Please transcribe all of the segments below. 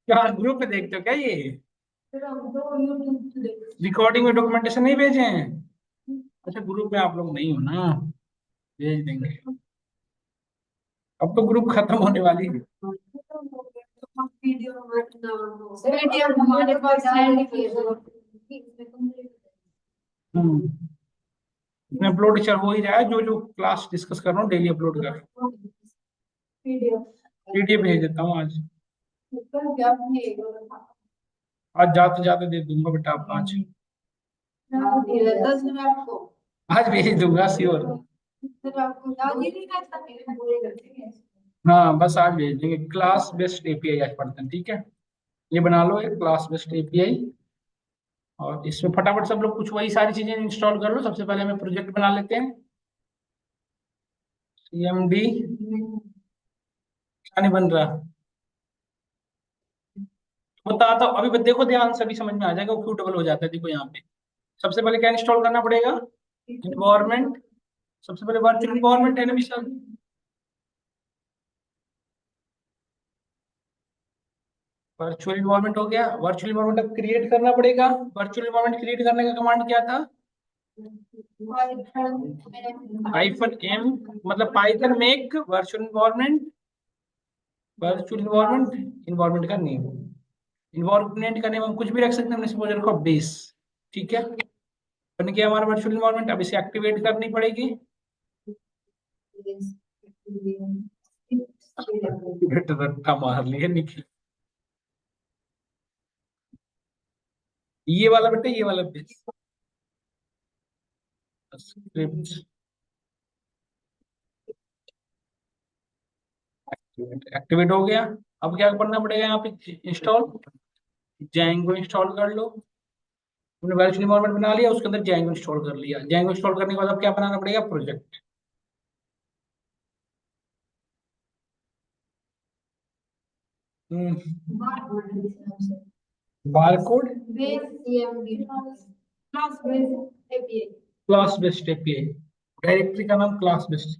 क्या ग्रुप में देखते हो क्या ये? रिकॉर्डिंग में डॉक्यूमेंटेशन नहीं भेजे हैं? अच्छा, ग्रुप में आप लोग नहीं हो ना, भेज देंगे। अब तो ग्रुप खत्म होने वाली है। पीडीएफ हमारे पास सेंड किए हम्म। इसमें अपलोड चल हो ही रहा है, जो जो क्लास डिस्कस कर रहा हूँ डेली अपलोड कर। पीडीएफ भेज देता हूँ आज। आज जाते जाते दे दूंगा बेटा, आप आज। आज भेज दूंगा श्योर। हाँ बस आज भेज देंगे। क्लास बेस्ड एपीआई आज पढ़ते हैं, ठीक है। ये बना लो एक क्लास बेस्ड एपीआई, और इसमें फटाफट सब लोग कुछ वही सारी चीजें इंस्टॉल कर लो। सबसे पहले हमें प्रोजेक्ट बना लेते हैं। सीएमडी क्या नहीं बन रहा? बता तो अभी देखो ध्यान से, अभी समझ में आ जाएगा वो क्यों डबल हो जाता है। देखो यहाँ पे सबसे पहले क्या इंस्टॉल करना पड़ेगा? इन्वायरमेंट। सबसे पहले वर्चुअल इन्वायरमेंट है ना विशाल? वर्चुअल इन्वायरमेंट हो गया। वर्चुअल इन्वायरमेंट अब क्रिएट करना पड़ेगा। वर्चुअल इन्वायरमेंट क्रिएट करने का कमांड क्या था? -m, मतलब Python make virtual environment. Virtual environment, environment का नेम, इन्वायरमेंट का नेम हम कुछ भी रख सकते हैं। हमने सपोज रखो बेस, ठीक है। बन गया हमारा वर्चुअल इन्वायरमेंट। अब इसे एक्टिवेट करनी पड़ेगी। रट्टा मार लिया निखिल। ये वाला बेटा, ये वाला बेस स्क्रिप्ट एक्टिवेट हो गया। अब क्या करना पड़ेगा यहाँ पे? इंस्टॉल जैंगो इंस्टॉल कर लो। तुमने वर्चुअल इन्वायरमेंट बना लिया, उसके अंदर जैंगो इंस्टॉल कर लिया। जैंगो इंस्टॉल करने के बाद अब क्या बनाना पड़ेगा? Project. Barcode class based API. Directory का नाम क्लास बेस्ड।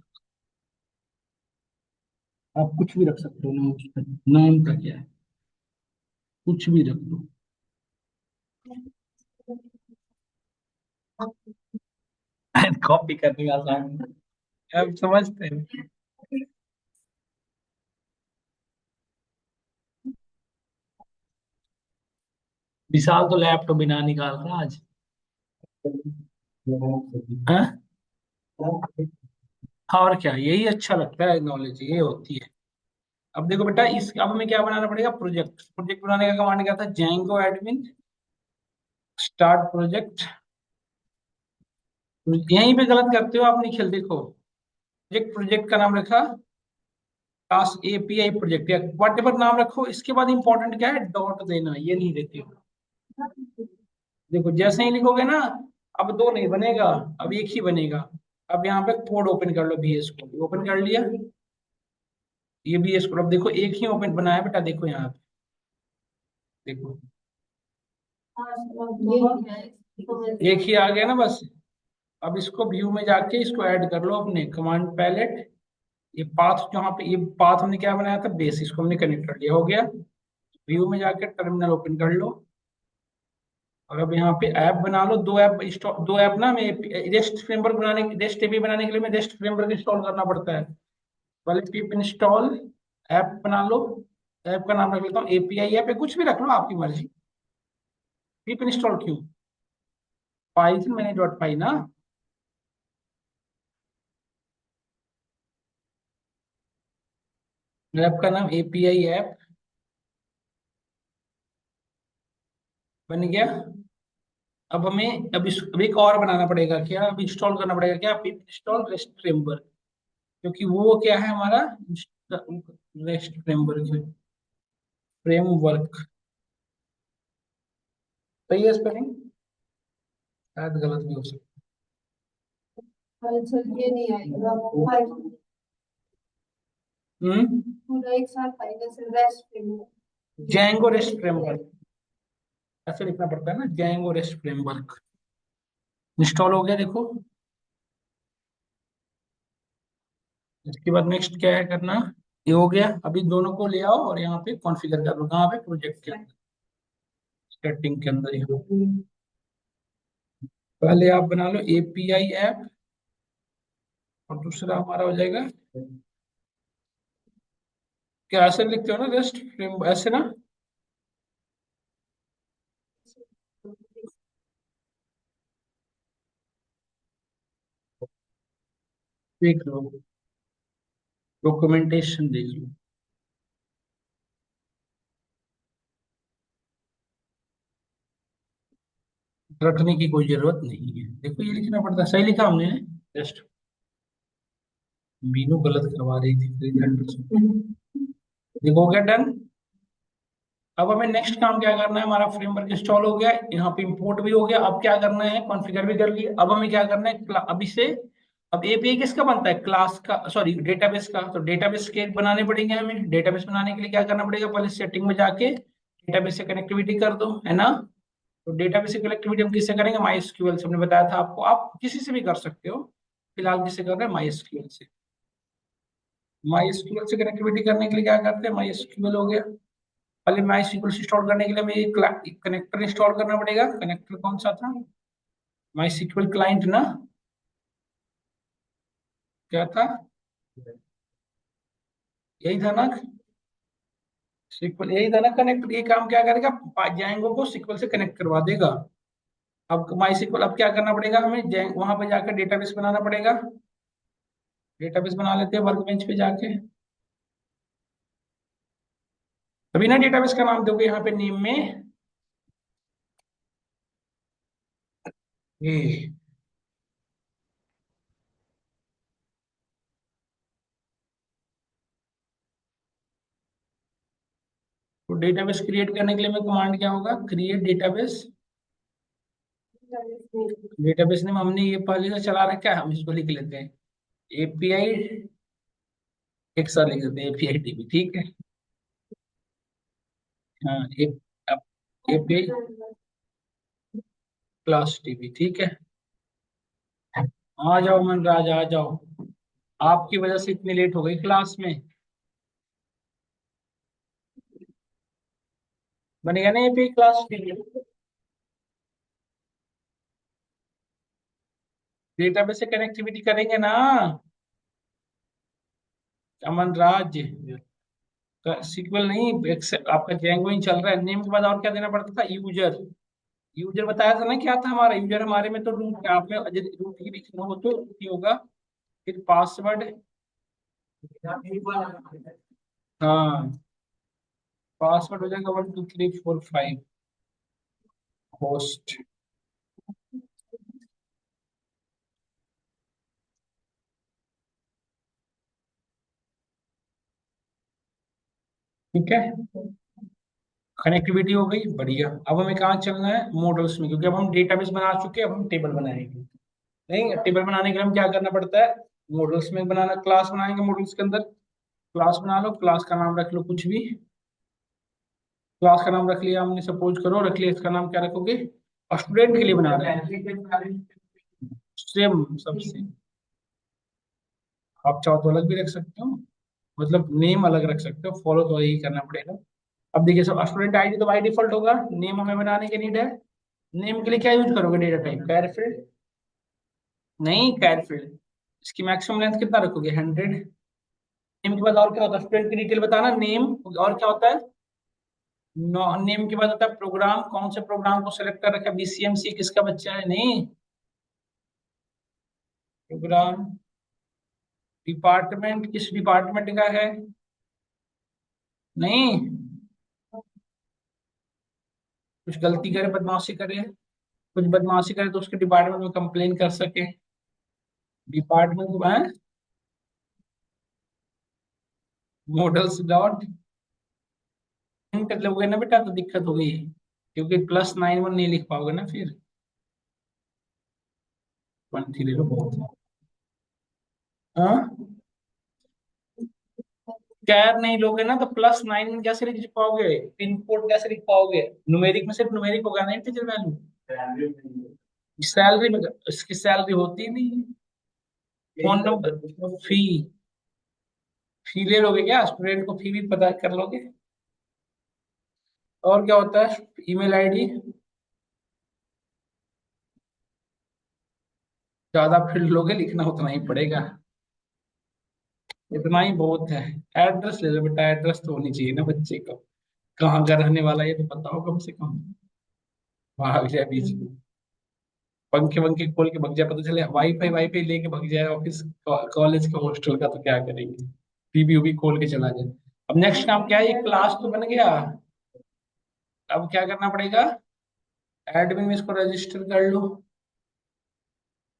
आप कुछ भी रख सकते हो नाम उस पर। नाम का क्या है, कुछ भी रख दो। कॉपी करने आसान है, अब समझते हैं। विशाल तो लैपटॉप बिना निकाल रहा आज। हाँ? हाँ, और क्या, यही अच्छा लगता है, नॉलेज ये होती है। अब देखो बेटा, इस अब हमें क्या बनाना पड़ेगा? प्रोजेक्ट। प्रोजेक्ट बनाने का कमांड क्या था? Django admin start project. यहीं पे गलत करते हो आप निखिल, देखो। प्रोजेक्ट, प्रोजेक्ट का नाम रखा क्लास एपीआई प्रोजेक्ट, या वट एवर नाम रखो। इसके बाद इंपॉर्टेंट क्या है? डॉट देना, ये नहीं देते हो। देखो जैसे ही लिखोगे ना, अब दो नहीं बनेगा, अब एक ही बनेगा। अब यहाँ पे कोड ओपन कर लो, बीएस कोड ओपन कर लिया। ये बीएस कोड अब देखो एक ही ओपन बनाया बेटा, देखो यहाँ पे, देखो एक ही आ गया ना बस। अब इसको व्यू में जाके इसको ऐड कर लो अपने कमांड पैलेट। ये पाथ, जहाँ पे ये पाथ हमने क्या बनाया था? बेस, इसको हमने कनेक्ट कर लिया, हो गया। व्यू में जाके टर्मिनल ओपन कर लो। और अब यहाँ पे ऐप बना लो। दो ऐप दो ऐप ना, मैं रेस्ट फ्रेमवर्क बनाने, रेस्ट एपी बनाने के लिए मैं रेस्ट फ्रेमवर्क इंस्टॉल करना पड़ता है। पहले पिप इंस्टॉल ऐप बना लो। ऐप का नाम रख लेता हूँ एपीआई ऐप, कुछ भी रख लो आपकी मर्जी। पिप इंस्टॉल क्यों? पाइथन मैंने डॉट पाई ना। ऐप का नाम एपीआई ऐप बन गया। अब हमें अब एक और बनाना पड़ेगा। क्या? अब इंस्टॉल करना पड़ेगा क्या? पिप इंस्टॉल रेस्ट फ्रेमवर्क, क्योंकि वो क्या है हमारा? Rest framework, framework. सही है स्पेलिंग? शायद गलत भी हो सकता ये नहीं आएगा। है। पूरा एक साथ आएगा सिर्फ रेस्ट। जैंगो रेस्ट फ्रेमवर्क, ऐसे लिखना पड़ता है ना, जैंगो रेस्ट फ्रेमवर्क। इंस्टॉल हो गया देखो। इसके बाद नेक्स्ट क्या है करना? ये हो गया। अभी दोनों को ले आओ और यहाँ पे कॉन्फ़िगर कर लो, कहाँ पे, प्रोजेक्ट के अंदर, सेटिंग के अंदर यहाँ। पहले आप बना लो एपीआई ऐप, और दूसरा हमारा हो जाएगा, क्या ऐसे लिखते हो ना, रेस्ट फ्रेम ऐसे ना। देख लो, डॉक्यूमेंटेशन देख लो। रटने की कोई जरूरत नहीं है, देखो ये लिखना पड़ता है, सही लिखा हमने, जस्ट मीनू गलत करवा रही थी 300%। देखो हो गया, डन। अब हमें नेक्स्ट काम क्या करना है, हमारा फ्रेमवर्क इंस्टॉल हो गया, यहाँ पे इंपोर्ट भी हो गया, अब क्या करना है, कॉन्फ़िगर भी कर लिए। अब हमें क्या करना है, अभी से, अब एपीआई किसका बनता है, क्लास का, सॉरी डेटाबेस का। तो डेटाबेस के बनाने पड़ेंगे हमें। डेटाबेस बनाने के लिए क्या करना पड़ेगा, पहले सेटिंग में जाके डेटाबेस से कनेक्टिविटी कर दो, है ना। तो डेटाबेस से कनेक्टिविटी हम किससे करेंगे, माई एसक्यूएल से। हमने बताया था आपको, आप किसी से भी कर सकते हो, फिलहाल किससे कर रहे हैं, माई एसक्यूएल से। माई एसक्यूएल से कनेक्टिविटी करने के लिए क्या करते हैं, माई एसक्यूएल हो गया। पहले माई एसक्यूएल इंस्टॉल करने के लिए हमें एक कनेक्टर इंस्टॉल करना पड़ेगा। कनेक्टर कौन सा था, माई एसक्यूएल क्लाइंट ना, क्या था, यही था ना, सिक्वल यही था ना कनेक्ट। ये काम क्या करेगा, जैंगो को सिक्वल से कनेक्ट करवा देगा। अब माई सिक्वल, अब क्या करना पड़ेगा हमें, वहां पे जाकर डेटाबेस बनाना पड़ेगा। डेटाबेस बना लेते हैं वर्क बेंच पे जाके। अभी ना डेटाबेस का नाम दोगे यहाँ पे नेम में, ये तो डेटाबेस क्रिएट करने के लिए मैं कमांड क्या होगा, क्रिएट डेटाबेस। डेटाबेस नेम हमने ये पहले से चला रखा है, हम इसको लिख लेते हैं एपीआई, एक साथ लिख देते हैं एपीआई टीबी, ठीक है। हाँ, एपीआई क्लास टीबी, ठीक है। आ जाओ मनराज, आ जाओ, आपकी वजह से इतनी लेट हो गई क्लास में। बनेगा ना एपीआई क्लास टीबी, डेटाबेस से कनेक्टिविटी करेंगे ना, अमन राज। सीक्वल नहीं, आपका जेंगो ही चल रहा है। नेम के बाद और क्या देना पड़ता था, यूजर। यूजर बताया था ना क्या था हमारा यूजर, हमारे में तो रूट है, आप में यदि रूट ही लिखना हो तो रूट ही होगा। फिर पासवर्ड, हाँ, पासवर्ड हो जाएगा 1 2 3 4 5, होस्ट, ठीक है। कनेक्टिविटी हो गई, बढ़िया। अब हमें कहाँ चलना है, मॉडल्स में, क्योंकि अब हम डेटाबेस बना चुके हैं, अब हम टेबल बनाएंगे। नहीं, टेबल बनाने के लिए हम क्या करना पड़ता है, मॉडल्स में बनाना, क्लास बनाएंगे मॉडल्स के अंदर। क्लास बना लो, क्लास का नाम रख लो कुछ भी। क्लास का नाम रख लिया हमने, सपोज करो रख लिया, इसका नाम क्या रखोगे, स्टूडेंट के लिए बना रहे हैं, सेम सब सेम। आप चाहो तो अलग भी रख सकते हो, मतलब नेम अलग रख सकते हो, फॉलो तो यही करना पड़ेगा। अब देखिए, सब स्टूडेंट आईडी तो बाई डिफॉल्ट होगा, नेम हमें बनाने की नीड है। नेम के लिए क्या यूज करोगे, डेटा टाइप कैरफील्ड, नहीं कैरफील्ड। इसकी मैक्सिमम लेंथ कितना रखोगे, 100। नेम के बाद और क्या होता है, स्टूडेंट की डिटेल बताना, नेम, और क्या होता है, नेम के बाद होता है प्रोग्राम, कौन से प्रोग्राम को सिलेक्ट कर रखा है, बीसीएमसी किसका बच्चा है, नहीं, प्रोग्राम, डिपार्टमेंट किस डिपार्टमेंट का है, नहीं, कुछ गलती करे, बदमाशी करे, कुछ बदमाशी करे तो उसके डिपार्टमेंट में कंप्लेन कर सके, डिपार्टमेंट को है, मॉडल्स डॉट इंट लोगे ना बेटा तो दिक्कत हो गई, क्योंकि +91 नहीं लिख पाओगे ना फिर, 1 3 ले लो बहुत है। हाँ, कैर नहीं लोगे ना तो +9 कैसे लिख पाओगे, पिन कोड कैसे लिख पाओगे, न्यूमेरिक में सिर्फ न्यूमेरिक होगा ना इंटीजर वैल्यू, सैलरी में इसकी सैलरी होती ही नहीं है, फोन नंबर, फी, फी ले लोगे क्या? स्टूडेंट को फी भी पता कर लोगे। और क्या होता है? ईमेल आईडी, ज्यादा फील्ड लोगे लिखना उतना ही पड़ेगा, इतना ही बहुत है। एड्रेस ले लो बेटा, एड्रेस तो होनी चाहिए ना बच्चे को, कहाँ का रहने वाला है ये तो पता हो कम से कम। भाग जाए बीच में, पंखे वंखे खोल के भग जाए, पता चले वाईफाई वाईफाई लेके भग जाए ऑफिस कॉलेज के हॉस्टल का, तो क्या करेंगे? टीवी भी खोल के चला जाए। अब नेक्स्ट काम क्या है? ये क्लास तो बन गया, अब क्या करना पड़ेगा? एडमिन में इसको रजिस्टर कर लो।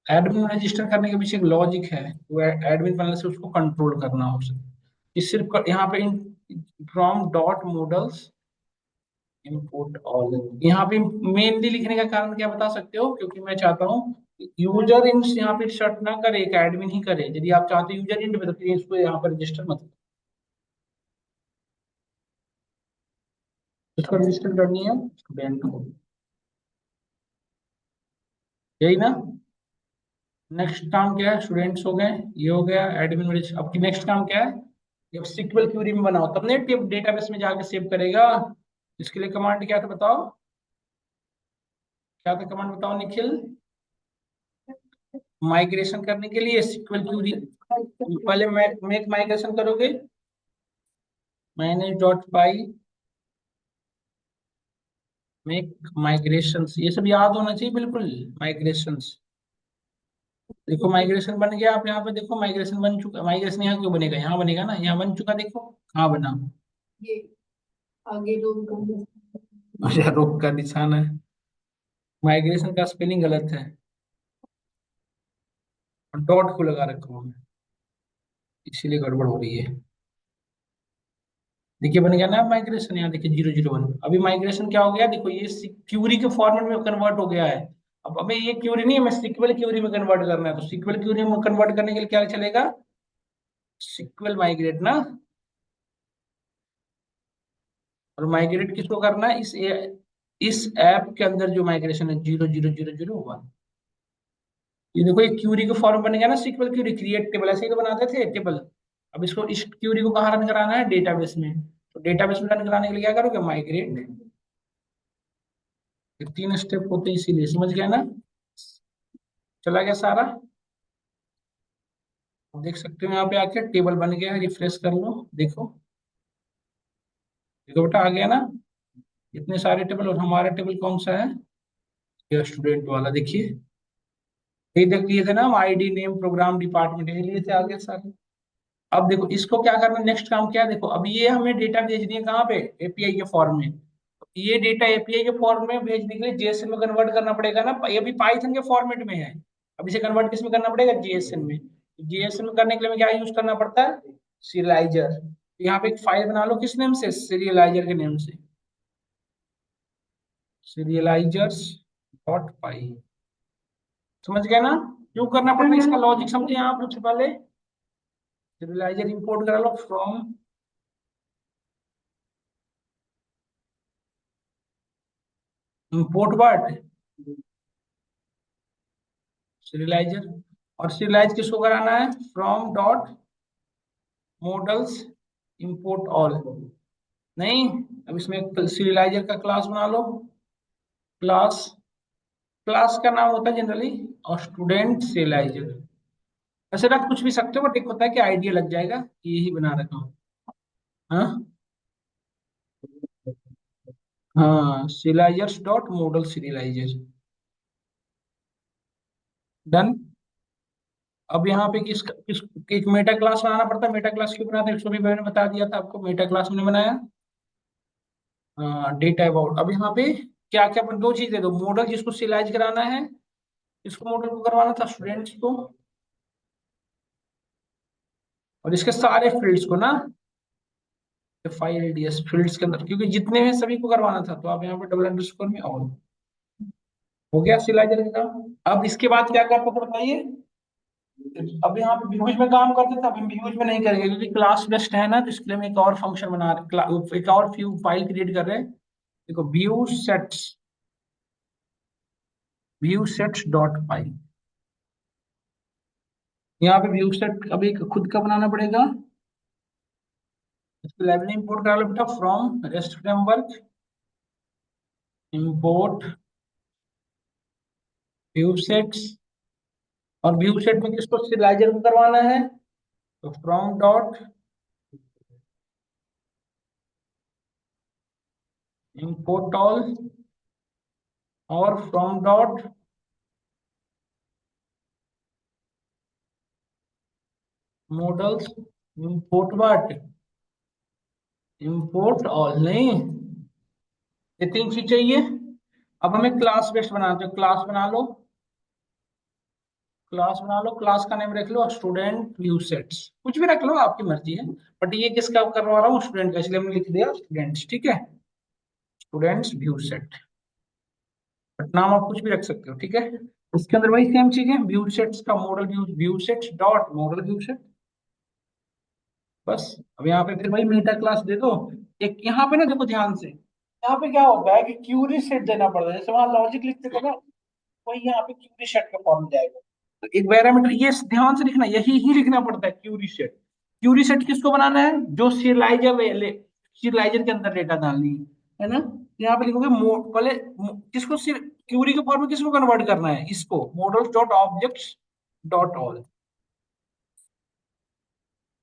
एडमिन रजिस्टर करने के पीछे एक लॉजिक है, वो एडमिन पैनल से उसको कंट्रोल करना हो सके। कि सिर्फ यहाँ पे from dot models import all, यहाँ पे मेनली लिखने का कारण क्या बता सकते हो? क्योंकि मैं चाहता हूँ यूजर इंट यहाँ पे सर्च ना करे, एक एडमिन ही करे। यदि आप चाहते हो यूजर इंट पे, तो फिर इसको यहाँ पर रजिस्टर मत करो। इसको रजिस्टर करनी है स्टूडेंट को, यही ना? नेक्स्ट काम क्या है? स्टूडेंट्स हो गए, ये हो गया एडमिन रजिस्टर। अब की नेक्स्ट काम क्या है? जब सिक्वल क्यूरी में बनाओ तब ने डेटाबेस में जाके सेव करेगा। इसके लिए कमांड क्या था बताओ? क्या था कमांड बताओ निखिल? माइग्रेशन करने के लिए सिक्वल क्यूरी, पहले मेक माइग्रेशन करोगे, मैनेज डॉट पाई मेक माइग्रेशंस, ये सब याद होना चाहिए बिल्कुल। माइग्रेशंस, देखो माइग्रेशन बन गया। आप यहाँ पे देखो माइग्रेशन बन चुका। माइग्रेशन यहाँ क्यों बनेगा? यहाँ बनेगा ना, यहाँ बन चुका, देखो कहाँ बना। ये आगे लोग अच्छा, रोक का निशान है। माइग्रेशन का स्पेलिंग गलत है, डॉट को लगा रखा हूँ मैं, इसीलिए गड़बड़ हो रही है। देखिए बन गया ना माइग्रेशन, यहाँ देखिए 001। अभी माइग्रेशन क्या हो गया? देखो ये क्यूरी के फॉर्मेट में कन्वर्ट हो गया है। अब हमें ये क्यूरी नहीं, हमें सिक्वल क्यूरी में कन्वर्ट करना है। तो सिक्वल क्यूरी में कन्वर्ट करने के लिए क्या चलेगा? सिक्वल माइग्रेट ना। और माइग्रेट किसको करना है? इस ऐप के अंदर जो माइग्रेशन है 00001। ये देखो ये क्यूरी का फॉर्म बन गया ना, सिक्वल क्यूरी क्रिएट टेबल, ऐसे ही तो बनाते थे टेबल। अब इसको इस क्यूरी को कहाँ रन कराना है? डेटाबेस में। तो डेटाबेस में रन कराने के लिए क्या करोगे? माइग्रेट। ये 3 स्टेप होते हैं, इसीलिए समझ गया ना? चला गया सारा? अब देख सकते हो यहाँ पे आके टेबल बन गया है, रिफ्रेश कर लो, देखो। देखो बेटा आ गया ना, इतने सारे टेबल। और हमारा टेबल कौन सा है? ये स्टूडेंट वाला, देखिए ये देख लिए थे ना हम, आईडी नेम प्रोग्राम डिपार्टमेंट, ये लिए थे आगे सारे। अब देखो इसको क्या करना, नेक्स्ट काम क्या है? देखो अब ये हमें डेटा भेजनी है कहाँ पे? एपीआई के फॉर्म में। ये डेटा एपीआई के फॉर्म में भेजने के लिए जेएसएन में कन्वर्ट करना पड़ेगा ना। ये भी पाइथन के फॉर्मेट में है। अब इसे कन्वर्ट किस में करना पड़ेगा? जेएसएन में। जेएसएन में करने के लिए हमें क्या यूज करना पड़ता है? सीरियलाइजर। यहाँ पे एक फाइल बना लो, किस नेम से? सीरियलाइजर के नेम से, सीरियलाइजर्स डॉट पाई। समझ गया ना? क्यों करना पड़ता है? इसका लॉजिक समझे आप सबसे पहले। सीरियलाइजर इंपोर्ट करा लो फ्रॉम इंपोर्ट वर्ड सीरियलाइजर। और सीरियलाइज किसको कराना है? From dot models import all. नहीं, अब इसमें सीरियलाइजर का क्लास बना लो। क्लास, क्लास का नाम होता है जनरली और स्टूडेंट सीरियलाइजर। वैसे रख कुछ भी सकते हो, बट एक होता है कि आइडिया लग जाएगा कि यही बना रखा हूँ। हाँ हाँ, सीरियलाइजर्स डॉट मॉडल सीरियलाइजर। डन। अब यहाँ पे किस एक मेटा क्लास बनाना पड़ता है। मेटा क्लास क्यों बनाते हैं इसको भी मैंने बता दिया था आपको, मेटा क्लास मैंने बनाया। Data about. अब यहाँ पे क्या क्या, दो चीजें, दो मॉडल जिसको सिलाइज कराना है, इसको मॉडल को करवाना था स्टूडेंट्स को, और इसके सारे फील्ड्स को ना, फाइल डीएस फील्ड्स के अंदर, क्योंकि जितने हैं सभी को करवाना था। तो आप यहाँ पे डबल अंडरस्कोर में ऑल, हो गया सिलाइजर का काम। अब इसके बाद क्या करते थे बताइए? अब यहाँ पे व्यूज में काम करते थे, अब हम व्यूज में नहीं करेंगे क्योंकि क्लास बेस्ड है ना। तो इसके लिए हम एक और फंक्शन बना रहे, एक और व्यू फाइल क्रिएट कर रहे हैं। देखो व्यू सेट्स डॉट पाई। यहाँ पे व्यू सेट अभी खुद का बनाना पड़ेगा। लाइब्रेरी इंपोर्ट करा लो बेटा, from rest framework import view sets. और व्यू सेट में किसको, सिलाइजर को करवाना है, तो फ्रॉम डॉट इंपोर्ट ऑल, और from dot models import what, import all. नहीं, ये तीन चीज चाहिए। अब हमें क्लास बेस्ड बनाना है, तो क्लास बना लो, क्लास बना लो, क्लास का नेम रख लो स्टूडेंट व्यू सेट्स, कुछ भी रख लो आपकी मर्जी है। बट ये किसका करवा रहा हूँ, स्टूडेंट का, इसलिए हमने लिख दिया स्टूडेंट्स, ठीक है, स्टूडेंट्स व्यू सेट। बट नाम आप कुछ भी रख सकते हो, ठीक है। इसके अंदर वही सेम चीज है, व्यू सेट्स का model view, view sets dot model view set, बस। अब यहाँ पे फिर वही मेटा क्लास दे दो। एक यहाँ पे ना देखो ध्यान से, यहाँ पे क्या होता है कि क्यूरी सेट देना पड़ता है, जैसे वहां लॉजिक लिखते थे ना, वही यहाँ पे क्यूरी सेट का फॉर्म जाएगा। तो एक पैरामीटर ये ध्यान से लिखना, यही ही लिखना पड़ता है, क्यूरी सेट। क्यूरी सेट किसको बनाना है, जो सीरियलाइजर, सीरियलाइजर के अंदर डेटा डालनी है ना। यहाँ पे लिखोगे पहले किसको, क्यूरी के फॉर्म में किसको कन्वर्ट करना है, इसको, models dot objects dot all.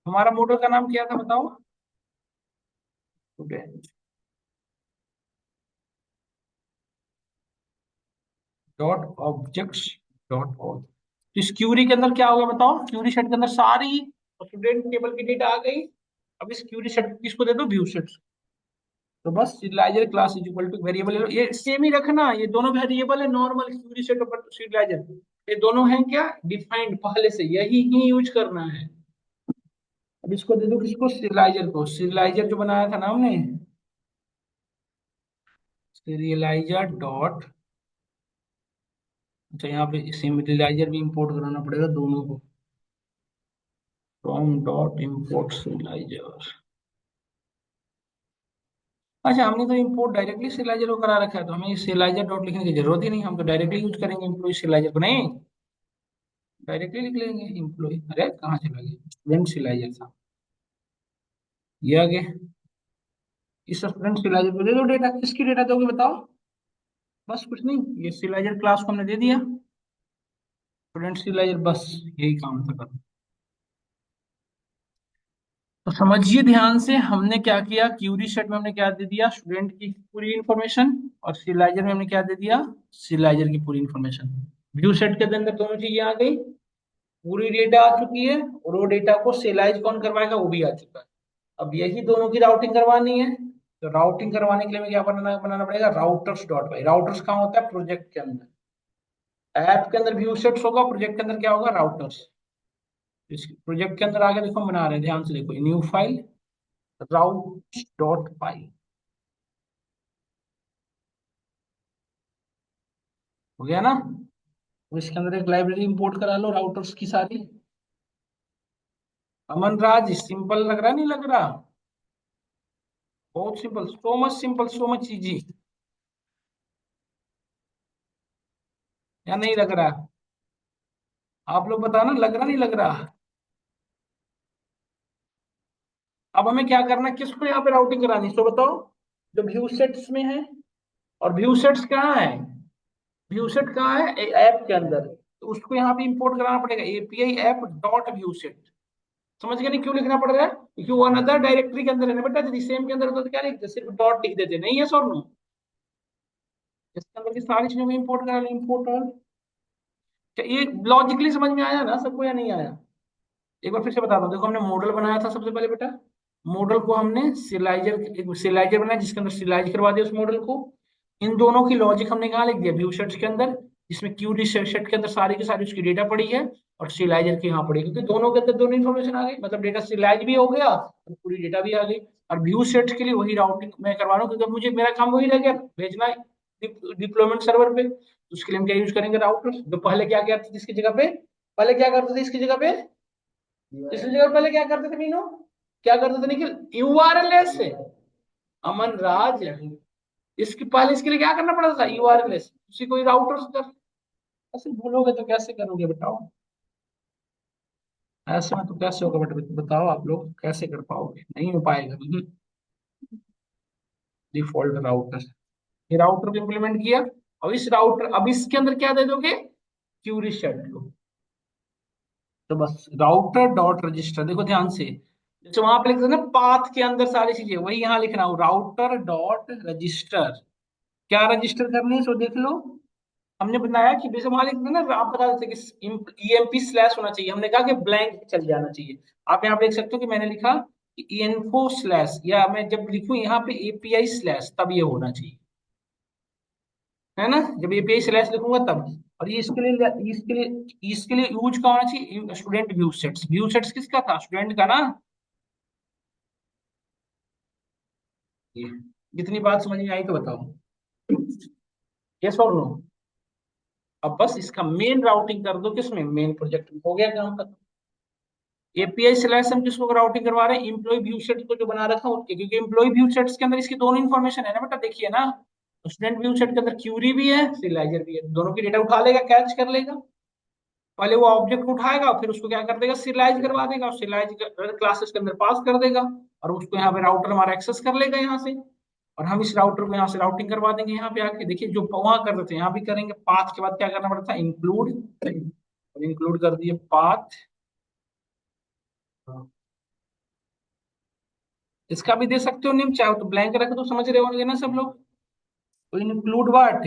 हमारा मॉडल का नाम क्या था बताओ, student dot objects dot all. तो इस क्यूरी के अंदर क्या होगा बताओ, क्यूरी सेट के अंदर सारी स्टूडेंट टेबल की डेटा आ गई। अब इस क्यूरी सेट को किसको दे दो, व्यू सेट। तो बस serializer class is equal to variable, ये सेम ही रखना, ये दोनों वेरिएबल है, नॉर्मल क्यूरी सेट और सिरियलाइजर, ये दोनों हैं क्या, डिफाइंड पहले से, यही ही यूज करना है। अब इसको दे दो किसको, सिरियलाइजर को, सिरियलाइजर जो बनाया था ना हमने, सिरियलाइजर डॉट, अच्छा यहाँ पे सिरियलाइजर भी इंपोर्ट कराना पड़ेगा दोनों को, फ्रॉम डॉट इंपोर्ट सिरियलाइजर। अच्छा, हमने तो इंपोर्ट डायरेक्टली सिरियलाइजर को करा रखा है, तो हमें सिरियलाइजर डॉट लिखने की जरूरत ही नहीं, हम तो डायरेक्टली यूज करेंगे इम्प्लॉय सिरियलाइजर को, नहीं डायरेक्टली लिख लेंगे इम्प्लॉय, अरे कहाँ चला गया, स्टूडेंट सिरियलाइजर था, ये आगे, इस स्टूडेंट सिरियलाइजर को दे दो डेटा, किसकी डेटा दोगे बताओ, बस कुछ नहीं, ये सिरियलाइजर क्लास को हमने दे दिया, स्टूडेंट सिरियलाइजर, बस यही काम था करना। तो समझिए ध्यान से, हमने क्या किया, क्यूरी सेट में हमने क्या दे दिया, स्टूडेंट की पूरी इंफॉर्मेशन, और सिरियलाइजर में हमने क्या दे दिया, सिरियलाइजर की पूरी इंफॉर्मेशन। व्यू सेट के अंदर दोनों चीजें आ गई, पूरी डेटा आ चुकी है, और वो डेटा को सिरियलाइज कौन करवाएगा, वो भी आ चुका है। अब यही दोनों की राउटिंग करवानी है, तो राउटिंग करवाने के लिए हमें क्या बनाना बनाना पड़ेगा, राउटर्स डॉट बाई। राउटर्स कहाँ होता है, प्रोजेक्ट के अंदर, ऐप के अंदर व्यू सेट्स होगा, प्रोजेक्ट के अंदर क्या होगा, राउटर्स। इस प्रोजेक्ट के अंदर आगे देखो हम बना रहे हैं, ध्यान से देखो, न्यू फाइल राउट डॉट पाई, हो गया ना। तो इसके अंदर एक लाइब्रेरी इंपोर्ट करा लो राउटर्स की सारी। अमन राज, सिंपल लग रहा नहीं लग रहा, बहुत simple, so much simple, so much easy, या नहीं लग रहा, आप लोग बताना लग रहा नहीं लग रहा। अब हमें क्या करना है, किसको यहाँ पे राउटिंग करानी है, तो बताओ, जो व्यू सेट्स में है, और व्यू सेट्स कहाँ है, व्यू सेट कहाँ है, ऐप के अंदर, तो उसको यहाँ पे इंपोर्ट कराना पड़ेगा, API app dot view set. समझ गए नहीं क्यों लिखना पड़ रहा है, क्योंकि वो अनदर डायरेक्टरी के अंदर है ना बेटा, यदि सेम के अंदर होता तो क्या लिखते, सिर्फ डॉट लिख देते, नहीं है सर नो, इसके अंदर की सारी चीजों को इंपोर्ट करा लो, इंपोर्ट ऑल। ये लॉजिकली समझ में आया ना सबको, या नहीं आया, एक बार फिर से बता दो, देखो हमने मॉडल बनाया था सबसे पहले बेटा, मॉडल को हमने सिलाइजर, एक सिलाइजर बनाया जिसके अंदर सिलाइज करवा दिया उस मॉडल को। इन दोनों की लॉजिक हमने कहाँ लिख दिया, व्यू सेट्स के अंदर, जिसमें क्यूरी सेट के अंदर सारी की सारी उसकी डेटा पड़ी है, और सिलाइजर की यहाँ पड़ी है, क्योंकि दोनों के अंदर दोनों इन्फॉर्मेशन आ गई, मतलब डेटा सिलाइज भी हो गया और पूरी डेटा भी आ गई। और व्यू सेट्स के लिए वही राउटिंग मैं करवा रहा हूँ, क्योंकि मुझे मेरा काम वही रह गया, भेजना है डिप्लॉयमेंट सर्वर पे, तो उसके लिए हम क्या यूज करेंगे, राउटर। तो पहले क्या करते थे इसकी जगह पे, पहले क्या करते थे इसकी जगह पे, इसकी जगह पहले क्या करते थे मीनू, क्या करते थे निखिल, यूआरएल से, अमन राज, इसके पहले इसके लिए क्या करना पड़ता था, यूआरएल उसी को राउटर कर, ऐसे भूलोगे तो कैसे करोगे बताओ। ऐसे में तो कैसे होगा, बट बताओ आप लोग कैसे कर पाओगे, नहीं हो पाएगा। डिफॉल्ट राउटर, ये राउटर को इम्प्लीमेंट किया। अब इसके अंदर क्या दे दोगे, क्यूरी शेड्यूल। तो बस राउटर डॉट रजिस्टर, देखो ध्यान से, जैसे वहां पे लिखते हैं ना पाथ के अंदर सारी चीजें, वही यहाँ लिख रहा हूँ, राउटर डॉट रजिस्टर। क्या रजिस्टर करनी है सो देख लो। हमने बताया कि जैसे वहां लिखते हैं ना, आप बता देते कि ईएमपी स्लैश होना चाहिए, हमने कहा कि ब्लैंक चल जाना चाहिए। आप यहाँ पे देख सकते हो कि मैंने लिखा कि इन्फो स्लैश, या मैं जब लिखूं यहाँ पे एपीआई स्लैश, तब ये होना चाहिए, है ना, जब एपीआई स्लैश लिखूंगा तब। और ये इसके लिए यूज का होना चाहिए student view sets. View sets किसका था, स्टूडेंट का ना। ये जितनी बात समझ में आई तो बताओ, यस और नो। अब बस इसका मेन राउटिंग कर दो, किसमें, मेन प्रोजेक्ट में, हो गया काम खत्म। एपीआई स्लैश हम किसको राउटिंग करवा रहे हैं, एम्प्लॉय व्यू सेट को जो बना रखा है उसके, क्योंकि एम्प्लॉय व्यू सेट्स के अंदर इसकी दोनों इन्फॉर्मेशन है ना बेटा, देखिए ना। स्टूडेंट व्यू सेट के अंदर क्यूरी भी है, सिलाइजर भी है, दोनों की डेटा उठा लेगा, कैच कर लेगा। पहले वो ऑब्जेक्ट उठाएगा, फिर उसको क्या कर देगा, सिलाइज करवा देगा, और सिलाइज क्लासेस के अंदर पास कर देगा, और उसको यहाँ पे राउटर हमारा एक्सेस कर लेगा यहाँ से। और हम इस राउटर को यहाँ से राउटिंग करवा देंगे यहाँ पे आके, देखिए जो वहां कर रहे थे यहाँ भी करेंगे। पाथ के बाद क्या करना पड़ता है, इंक्लूड, और इंक्लूड कर दिए पाथ। इसका भी दे सकते हो नेम, चाहे तो ब्लैंक रख दो, समझ रहे होंगे ना सब लोग। तो इंक्लूड वाट,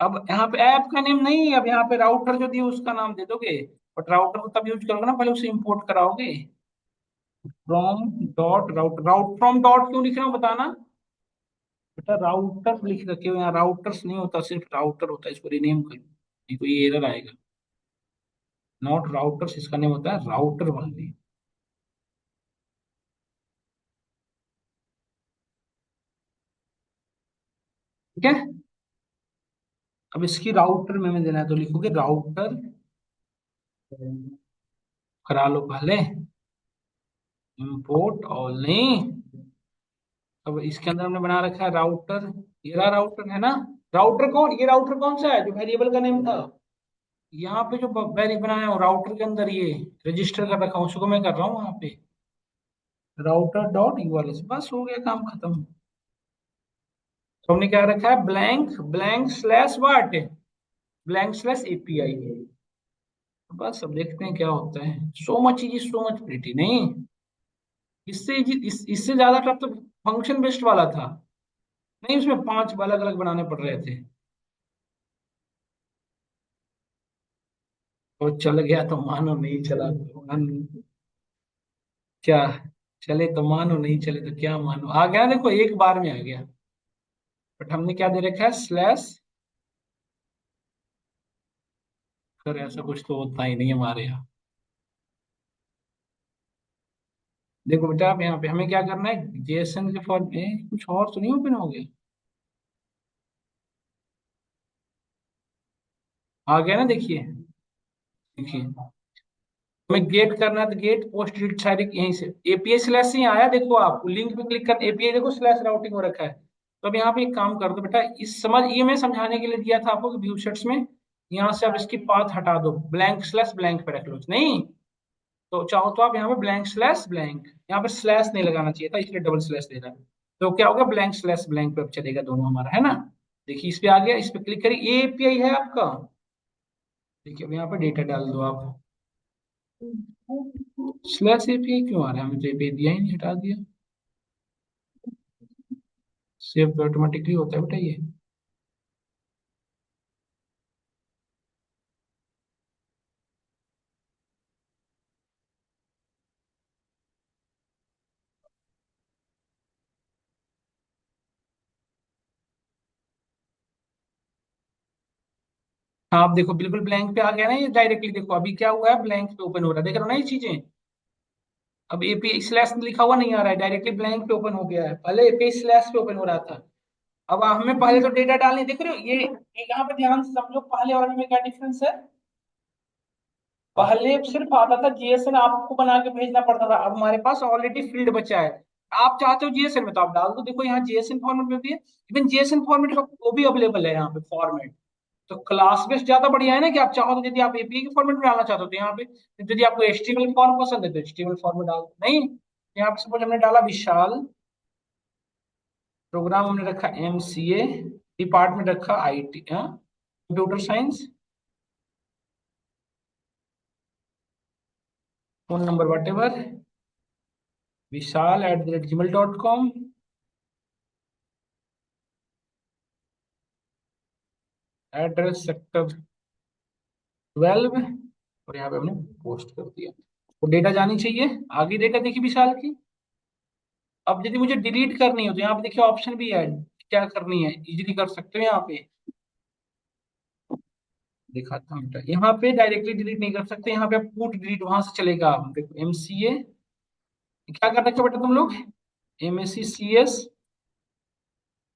अब यहाँ पे ऐप का नेम नहीं, अब यहाँ पे राउटर जो दिए उसका नाम दे दोगे। बट राउटर को तब यूज करोगे ना, पहले उसे इंपोर्ट कराओगे। From dot router, route from dot क्यों लिख रहा हूँ बताना। बेटा राउटर लिख रखे हो यहाँ, राउटर्स नहीं होता, सिर्फ राउटर होता है, इसको रीनेम करो नहीं तो ये एरर आएगा। नॉट राउटर्स, इसका नेम होता है राउटर वाली। ठीक है। अब इसकी राउटर में देना है तो लिखोगे राउटर, करा लो पहले इंपोर्ट ऑल, नहीं। अब इसके अंदर हमने बना रखा है राउटर, ये रहा राउटर, है ना। राउटर कौन, ये राउटर कौन सा है जो वेरिएबल का नेम था। यहाँ पे जो वेरी बनाया हो राउटर के अंदर, ये रजिस्टर कर रखा हूँ, उसको मैं कर रहा हूँ वहां पे राउटर डॉट यूआरएल, बस हो गया काम खत्म। तो हमने क्या रखा है, ब्लैंक ब्लैंक स्लैश वाट, ब्लैंक स्लैश एपीआई। बस अब देखते हैं क्या होता है। So much easy, so much pretty, नहीं। इससे ज्यादा टफ तो फंक्शन बेस्ड वाला था। नहीं, उसमें 5 अलग अलग बनाने पड़ रहे थे। और चल गया तो मानो, नहीं चला तो क्या, चले तो मानो, नहीं चले तो क्या मानो, आ गया देखो, एक बार में आ गया। बट हमने क्या दे रखा है, स्लैश। सर ऐसा कुछ तो होता ही नहीं हमारे यहाँ। देखो बेटा, अब यहाँ पे हमें क्या करना है, जेएसएन के फॉर्म में कुछ और तो नहीं ओपन हो गया, आ गया ना, देखिए। देखिए हमें गेट करना है तो गेट पोस्ट डिलीट सारी यहीं से, एपीआई स्लैश से ही आया, देखो आप लिंक पे क्लिक कर, एपीआई देखो स्लैश राउटिंग हो रखा है। तो अब यहाँ पे एक काम कर दो बेटा, इस समझ, ये मैं समझाने के लिए दिया था आपको कि व्यू सेट्स में यहाँ से आप इसकी पाथ हटा दो, ब्लैंक स्लैश ब्लैंक पे रख लो, नहीं तो चाहो तो आप यहाँ पे ब्लैंक स्लैश ब्लैंक, यहाँ पे स्लैश नहीं लगाना चाहिए था, इसलिए डबल स्लैश दे रहा है। तो क्या होगा, ब्लैंक स्लैश ब्लैंक पे अब चलेगा दोनों हमारा, है ना। देखिए इस पे आ गया, इस पे क्लिक करिए, ये एपीआई है आपका। देखिए अब यहाँ पे डेटा डाल दो आप। स्लैश एपीआई क्यों आ रहा है, हमें तो एपीआई दिया ही नहीं, हटा दिया। सेव तो ऑटोमेटिकली होता है बेटा ये। हाँ आप देखो बिल्कुल ब्लैंक पे आ गया ना ये डायरेक्टली, देखो अभी क्या हुआ है, ब्लैंक पे ओपन हो रहा है, देख रहे हो ना ये चीजें। अब एपीआई स्लैश लिखा हुआ नहीं आ रहा है, डायरेक्टली ब्लैंक पे ओपन हो गया है, पहले एपीआई स्लैश पे ओपन हो रहा था। अब हमें पहले तो डेटा डालने, देख रहे हो ये यहाँ पे ध्यान से समझो, पहले वाले में क्या डिफरेंस है। पहले सिर्फ आता था जीएसएन, आपको बना के भेजना पड़ता था, अब हमारे पास ऑलरेडी फील्ड बचा है। आप चाहते हो जीएसएन में तो आप डाल दो, देखो यहाँ जीएसएन फॉर्मेट में भी है, इवन जीएसएन फॉर्मेट का वो भी अवेलेबल है यहाँ पे फॉर्मेट। तो क्लास बेस्ड ज्यादा बढ़िया है ना, कि आप चाहो तो यदि आप एपीआई के फॉर्मेट में डालना चाहते हो तो यहाँ पे, यदि आपको एचटीएमएल फॉर्म पसंद है तो एचटीएमएल फॉर्म में डाल दो। नहीं, यहाँ पे सपोज हमने डाला विशाल, प्रोग्राम हमने रखा एमसीए, डिपार्टमेंट रखा IT, computer science, phone number what ever, vishal@gmail.com, address sector 12, और यहाँ पे हमने पोस्ट कर दिया। तो डेटा जानी चाहिए, आगे डेटा देखिए विशाल की। अब यदि मुझे डिलीट करनी हो तो यहाँ पे देखिए ऑप्शन भी है, क्या करनी है इजीली कर सकते हो। यहाँ पे दिखाता हूँ बेटा, यहाँ पे डायरेक्टली डिलीट नहीं कर सकते, यहाँ पे आप पुट डिलीट वहां से चलेगा। देखो एमसीए, क्या कर रखे हो बेटा तुम लोग, MSc CS,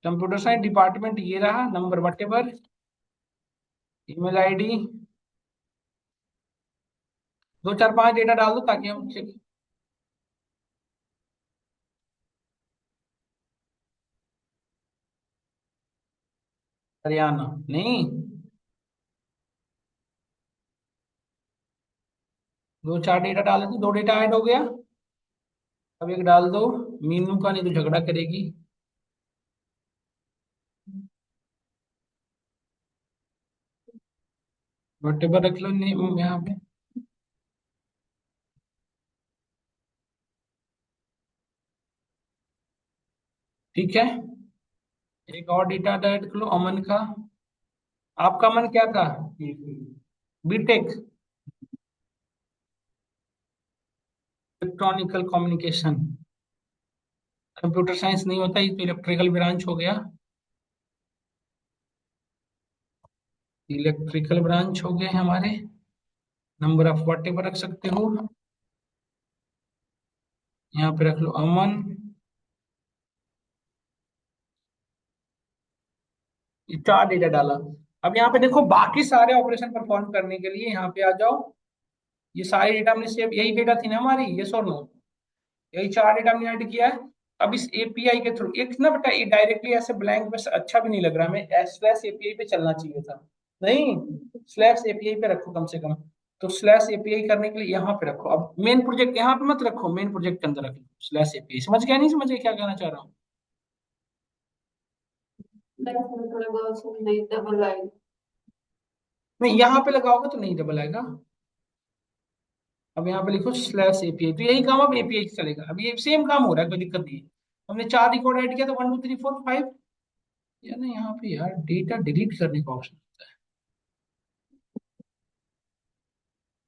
computer science department ये रहा, number what ever, email ID, 2 4 5 data डाल दो ताकि हम चेक। हरियाणा नहीं, 2 4 डेटा डाल देते, 2 डेटा ऐड हो गया। अब एक डाल दो मीनू का, नहीं तो झगड़ा करेगी। वट एवर रख लो यहाँ पे, ठीक है। एक और डेटा ऐड कर लो अमन का। आपका मन क्या था, BTech electronical communication, computer science नहीं होता, ये तो इलेक्ट्रिकल ब्रांच हो गया, इलेक्ट्रिकल ब्रांच हो गए हमारे। नंबर ऑफ वट एवर रख सकते हो, यहाँ पे रख लो अमन। ये 4 डेटा डाला। अब यहाँ पे देखो बाकी सारे ऑपरेशन परफॉर्म करने के लिए यहाँ पे आ जाओ, ये सारे डेटा हमने सेव, यही डेटा थी ना हमारी, ये और नो, यही 4 डेटा हमने ऐड किया है। अब इस एपीआई के थ्रू एक ना बेटा, ये डायरेक्टली ऐसे ब्लैंक में अच्छा भी नहीं लग रहा, हमें स्लैश एपीआई पे चलना चाहिए था। नहीं, स्लैश एपीआई पे रखो कम से कम। तो स्लैश एपीआई करने के लिए यहाँ पे रखो, अब मेन प्रोजेक्ट यहाँ पे मत रखो, मेन प्रोजेक्ट के अंदर रखो स्लैश एपीआई। समझ गया नहीं समझ गया क्या कहना चाह रहा हूँ। नहीं डबल लाइन। नहीं, यहाँ पे लगाओगे तो नहीं डबल आएगा। अब यहाँ पे लिखो स्लैश एपीआई, तो यही काम अब एपीआई से चलेगा। अब ये सेम काम हो रहा है, कोई दिक्कत नहीं है। हमने 4 रिकॉर्ड ऐड किया तो 1 2 3 4 5, या ना यहाँ पे यार डेटा डिलीट करने का ऑप्शन होता है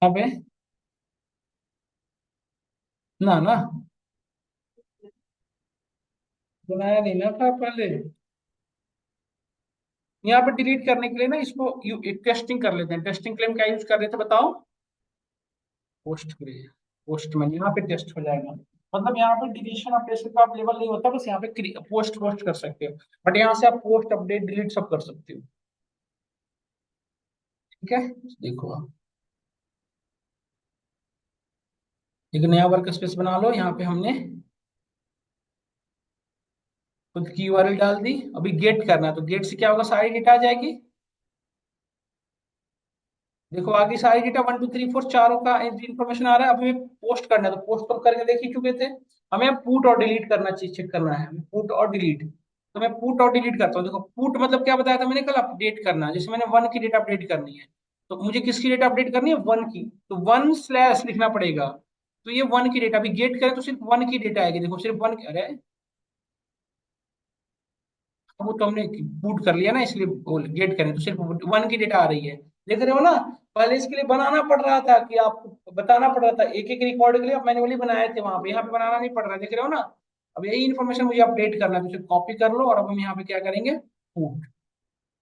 यहाँ पे, ना ना बनाया नहीं ना था पहले। यहाँ पे डिलीट करने के लिए ना इसको एक टेस्टिंग कर लेते हैं। टेस्टिंग के लिए हम क्या यूज कर रहे थे बताओ, पोस्ट करिए, पोस्ट में यहाँ पे टेस्ट हो जाएगा। मतलब यहाँ पे डिलीशन ऑपरेशन का आप लेवल नहीं होता, बस यहाँ पे पोस्ट पोस्ट कर सकते हो। बट यहाँ से आप पोस्ट अपडेट डिलीट सब कर सकते हो, ठीक है। देखो आप एक नया वर्क स्पेस बना लो, यहाँ पे हमने खुद की यूआरएल डाल दी। अभी गेट करना है, तो गेट से क्या होगा, सारी डेटा आ जाएगी। देखो आगे सारी डेटा 1 2 3 4 चारों का इंफॉर्मेशन आ रहा है। अब हमें पोस्ट करना है, तो पोस्ट तो करके देख ही चुके थे। हमें पुट और डिलीट करना चाहिए, चेक करना है पुट और डिलीट। तो मैं पुट और डिलीट करता हूँ। देखो पुट मतलब क्या बताया था मैंने कल, अपडेट करना, जैसे मैंने 1 की डेटा अपडेट करनी है, तो मुझे किसकी डेटा अपडेट करनी है, 1 की, तो 1 स्लैश लिखना पड़ेगा। तो ये 1 की डेटा अभी गेट करें तो सिर्फ 1 की डेटा आएगी। देखो सिर्फ 1, अरे वो तो हमने पुट कर लिया ना, इसलिए गेट करें तो सिर्फ 1 की डेटा आ रही है। देख रहे हो ना, पहले इसके लिए बनाना पड़ रहा था, कि आपको बताना पड़ रहा था एक एक रिकॉर्ड के लिए, आप मैन्युअली बनाए थे वहां पे, यहाँ पे बनाना नहीं पड़ रहा, देख रहे हो ना। अब यही इन्फॉर्मेशन मुझे अपडेट करना है, तो सिर्फ कॉपी कर लो और अब हम यहाँ पे क्या करेंगे, पुट।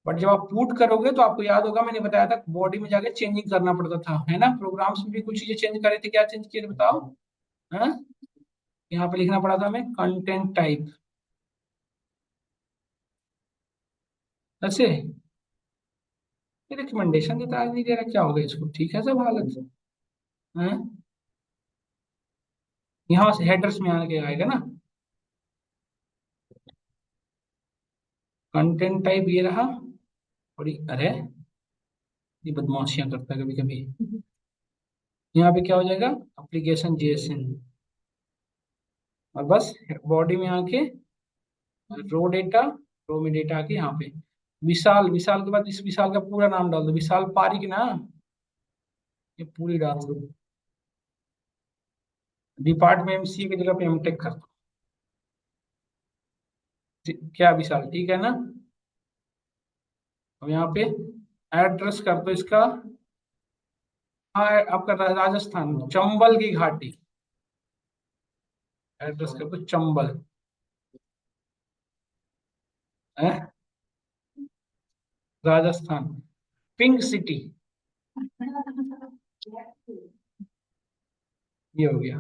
बट जब आप पुट करोगे तो आपको याद होगा मैंने बताया था बॉडी में जाके चेंजिंग करना पड़ता था, है ना। प्रोग्राम्स में भी कुछ चीजें चेंज करे थे, क्या चेंज किए थे बताओ। हाँ, यहाँ पे लिखना पड़ा था हमें कंटेंट टाइप, ऐसे रिकमेंडेशन देता है, नहीं दे रहा, क्या हो गया इसको, ठीक है सब हालत। हाँ, यहाँ से हेडर्स में आके आएगा ना, कंटेंट टाइप ये रहा। और अरे ये बदमाशियां करता है कभी कभी। यहाँ पे क्या हो जाएगा, एप्लीकेशन जेएसएन, और बस बॉडी में आके रो डेटा, रो में डेटा आके यहाँ पे विशाल, विशाल के बाद इस विशाल का पूरा नाम डाल दो, विशाल पारिक ना, ये पूरी डाल दो। डिपार्टमेंट में एमसीए की जगह पे एमटेक कर दो। क्या विशाल, ठीक है ना। अब यहाँ पे एड्रेस कर दो इसका, हाँ आपका राजस्थान चंबल की घाटी, एड्रेस कर दो चंबल है, राजस्थान, पिंक सिटी, ये हो गया।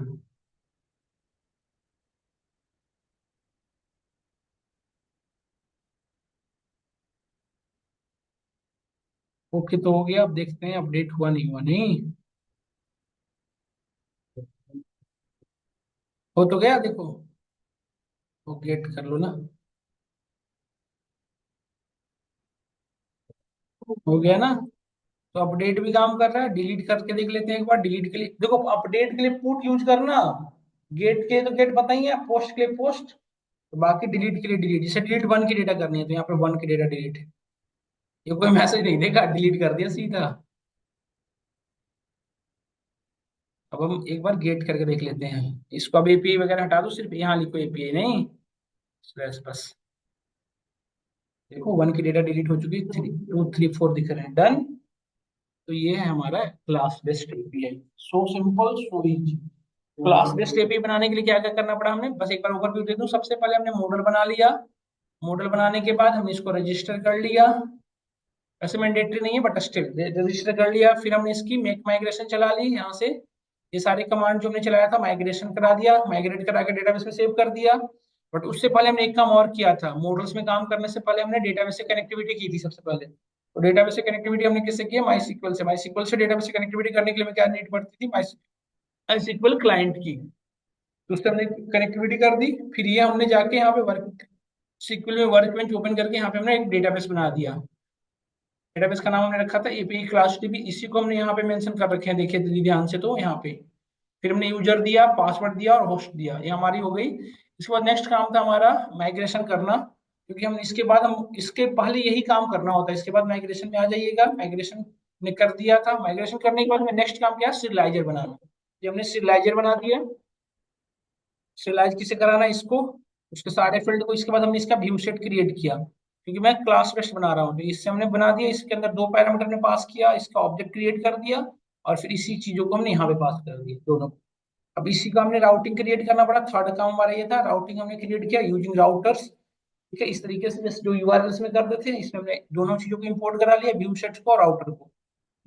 ओके तो हो गया, अब देखते हैं अपडेट हुआ नहीं हुआ, नहीं हो तो गया देखो, वो गेट कर लो ना, हो गया ना। तो अपडेट भी काम कर रहा है, डिलीट करके देख लेते हैं एक बार, डिलीट के लिए देखो, अपडेट के लिए पुट यूज करना, गेट के तो गेट पता ही है, पोस्ट के लिए पोस्ट, तो बाकी डिलीट के लिए डिलीट, जैसे डिलीट वन की डेटा करनी है तो यहाँ पे वन की डेटा डिलीट है, ये कोई मैसेज नहीं देखा, डिलीट कर दिया सीधा। अब हम एक बार गेट करके देख लेते हैं इसको, अब एपीआई वगैरह हटा दो, सिर्फ यहाँ लिखो एपीआई नहीं स्लैश बस। देखो वन की डेटा डिलीट हो चुकी है, 3 2 3 4 दिख रहे हैं, डन। तो ये है हमारा class based API, so simple so easy. Class based API बनाने के लिए क्या क्या करना पड़ा हमें, बस एक बार ओवरव्यू दे दूं। सबसे पहले हमने मॉडल बना लिया, मॉडल बनाने के बाद हमने इसको रजिस्टर कर लिया, वैसे मैंडेटरी नहीं है बट स्टिल रजिस्टर कर लिया। फिर हमने इसकी मेक माइग्रेशन चला ली, यहाँ से ये सारे कमांड जो हमने चलाया था माइग्रेशन करा दिया, माइग्रेट करा के डेटाबेस में सेव कर दिया। बट उससे पहले हमने एक काम और किया था, मॉडल्स में काम करने से पहले हमने डेटाबेस से कनेक्टिविटी की थी सबसे पहले। तो डेटाबेस से कनेक्टिविटी हमने किससे की है, माई सीक्वल से। माई सीक्वल से डेटाबेस से कनेक्टिविटी करने के लिए क्या नीड पड़ती थी, माई सीक्वल क्लाइंट की, तो उससे हमने कनेक्टिविटी कर दी। फिर ये हमने जाके यहाँ पे वर्क सीक्वल में वर्क बेंच ओपन करके यहाँ पे हमने एक डेटाबेस बना दिया। डेटाबेस का नाम हमने रखा था एपीआई क्लास डीबी, इसी को हमने यहाँ पे मेंशन कर रखे हैं, देखिए दीदी ध्यान से, तो यहाँ पे फिर हमने यूजर दिया, पासवर्ड दिया और होस्ट दिया, ये हमारी हो गई। इसके बाद नेक्स्ट काम था हमारा माइग्रेशन करना, क्योंकि हम इसके बाद हम इसके पहले यही काम करना होता है, इसके बाद माइग्रेशन में आ जाइएगा। माइग्रेशन ने कर दिया था, माइग्रेशन करने के बाद में नेक्स्ट काम क्या है, सीरियलाइजर बनाना। ये हमने सीरियलाइजर बना दिया। सिरियलाइज किसे कराना है इसको, उसके सारे फील्ड को। इसके बाद हमने इसका व्यू सेट क्रिएट किया, क्योंकि मैं क्लास बेस्ड बना रहा हूँ, तो इससे हमने बना दिया, इसके अंदर दो पैरामीटर ने पास किया, इसका ऑब्जेक्ट क्रिएट कर दिया, और फिर इसी चीजों को हमने यहाँ पे पास कर दिया दोनों। अब इसी का हमने राउटिंग क्रिएट करना पड़ा, थर्ड काम हमारा ये था, राउटिंग हमने क्रिएट किया यूजिंग राउटर्स। ठीक है, इस तरीके से जैसे जो यूआरएल्स में करते थे, इसमें हमने दोनों चीजों को इंपोर्ट करा लिया, व्यू सेट्स को और राउटर को।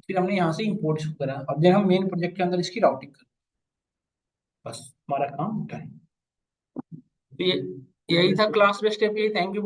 फिर हमने यहाँ से इंपोर्ट करा, और देन हम मेन प्रोजेक्ट के अंदर इसकी राउटिंग कर, बस हमारा काम होता है। तो ये यही था class based API. Thank you.